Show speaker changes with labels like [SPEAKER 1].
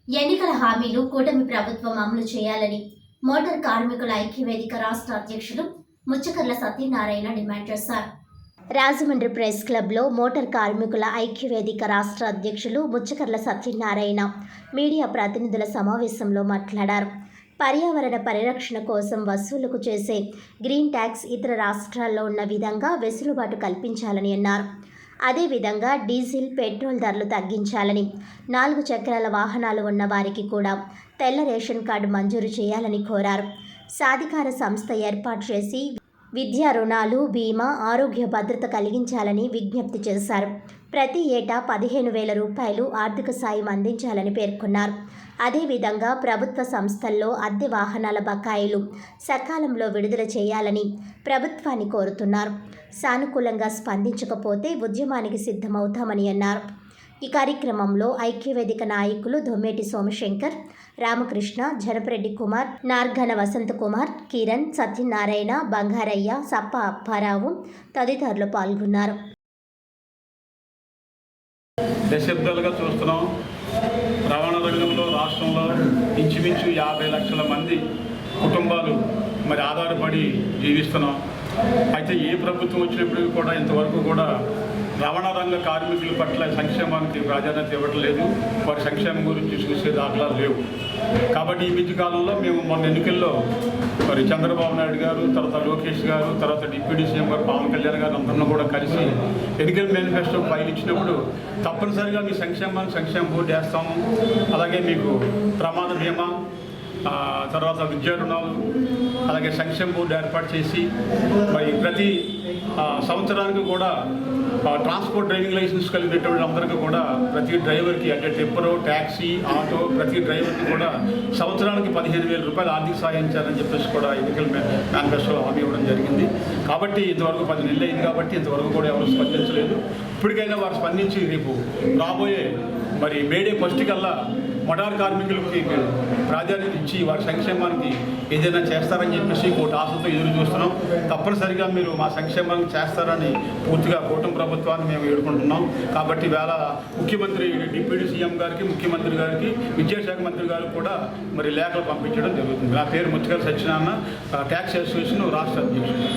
[SPEAKER 1] ఎన్నికల హామీలు కూటమి ప్రభుత్వం అమలు చేయాలని మోటార్ కార్మికుల ఐక్యవేదిక రాష్ట్ర అధ్యక్షులు ముచ్చకర్ల సత్యనారాయణ డిమాండ్ చేశారు. రాజమండ్రి ప్రెస్ క్లబ్లో మోటార్ కార్మికుల ఐక్యవేదిక రాష్ట్ర అధ్యక్షులు ముచ్చకర్ల సత్యనారాయణ మీడియా ప్రతినిధుల సమావేశంలో మాట్లాడారు. పర్యావరణ పరిరక్షణ కోసం వసూలుకు చేసే గ్రీన్ ట్యాక్స్ ఇతర రాష్ట్రాల్లో ఉన్న విధంగా వెసులుబాటు కల్పించాలని అన్నారు. అదేవిధంగా డీజిల్, పెట్రోల్ ధరలు తగ్గించాలని, 4 చక్రాల వాహనాలు ఉన్న వారికి కూడా తెల్ల రేషన్ కార్డు మంజూరు చేయాలని కోరారు. సాధికార సంస్థ ఏర్పాటు చేసి విద్యా రుణాలు, బీమా, ఆరోగ్య భద్రత కలిగించాలని విజ్ఞప్తి చేశారు. ప్రతి ఏటా 15,000 రూపాయలు ఆర్థిక సాయం అందించాలని పేర్కొన్నారు. అదేవిధంగా ప్రభుత్వ సంస్థల్లో అద్దె వాహనాల బకాయిలు సకాలంలో విడుదల చేయాలని ప్రభుత్వాన్ని కోరుతున్నారు. సానుకూలంగా స్పందించకపోతే ఉద్యమానికి సిద్ధమవుతామని అన్నారు. ఈ కార్యక్రమంలో ఐక్యవేదిక నాయకులు దొమ్మేటి సోమశంకర్, రామకృష్ణ, జనపరెడ్డి కుమార్, నార్గన వసంత కుమార్, కిరణ్, సత్యనారాయణ, బంగారయ్య, సప్ప అప్పారావు తదితరులు పాల్గొన్నారు.
[SPEAKER 2] దశాబ్దాలుగా చూస్తున్నాం, రవాణా రంగంలో రాష్ట్రంలో ఇంచుమించు 50 లక్షల మంది కుటుంబాలు ఆధారపడి జీవిస్తున్నాం. అయితే ఏ ప్రభుత్వం వచ్చినప్పటికీ కూడా ఇంతవరకు కూడా రవాణా రంగ కార్మికుల పట్ల సంక్షేమానికి ప్రాధాన్యత ఇవ్వడం లేదు. వారి సంక్షేమం గురించి చూసే దాఖలాలు లేవు. కాబట్టి ఈ మధ్యకాలంలో మేము మొన్న ఎన్నికల్లో చంద్రబాబు నాయుడు గారు, తర్వాత లోకేష్ గారు, తర్వాత డిప్యూటీ సీఎం గారు పవన్ కళ్యాణ్ గారు అందరినీ కూడా కలిసి ఎన్నికల మేనిఫెస్టో ఫైల్ ఇచ్చినప్పుడు తప్పనిసరిగా మీ సంక్షేమ బోర్డు వేస్తాము, అలాగే మీకు ప్రమాద బీమా, తర్వాత విద్యా రుణాలు, అలాగే సంక్షేమ బోర్డు ఏర్పాటు చేసి ప్రతి సంవత్సరానికి కూడా ట్రాన్స్పోర్ట్ డ్రైవింగ్ లైసెన్స్ కలిగినటువంటి అందరికీ కూడా ప్రతి డ్రైవర్కి అంటే టిప్పరు, ట్యాక్సీ, ఆటో ప్రతి డ్రైవర్కి కూడా సంవత్సరానికి 15,000 రూపాయలు ఆర్థిక సాయం చేయాలని చెప్పేసి కూడా ఎన్నికల మేనిఫెస్టోలో హామీ ఇవ్వడం జరిగింది. కాబట్టి ఇంతవరకు 10 నెలలు అయింది కాబట్టి ఇంతవరకు కూడా ఎవరు స్పందించలేదు. ఇప్పటికైనా వారు స్పందించి రేపు రాబోయే మేడే ఫస్ట్ కల్లా మోటార్ కార్మికులకి ప్రాధాన్యత ఇచ్చి వారి సంక్షేమానికి ఏదైనా చేస్తారని చెప్పేసి కోటి ఆశతో ఎదురు చూస్తున్నాం. తప్పనిసరిగా మీరు మా సంక్షేమానికి చేస్తారని పూర్తిగా కూటమి ప్రభుత్వాన్ని మేము వేడుకుంటున్నాం. కాబట్టి వేళ ముఖ్యమంత్రి, డిప్యూటీ సీఎం గారికి, ముఖ్యమంత్రి గారికి, విద్యాశాఖ మంత్రి గారికి కూడా లేఖలు పంపించడం జరుగుతుంది. నా పేరు ముచ్చకర్ల సత్యనారాయణ, ట్యాక్స్ అసోసియేషన్ రాష్ట్ర అధ్యక్షుడు.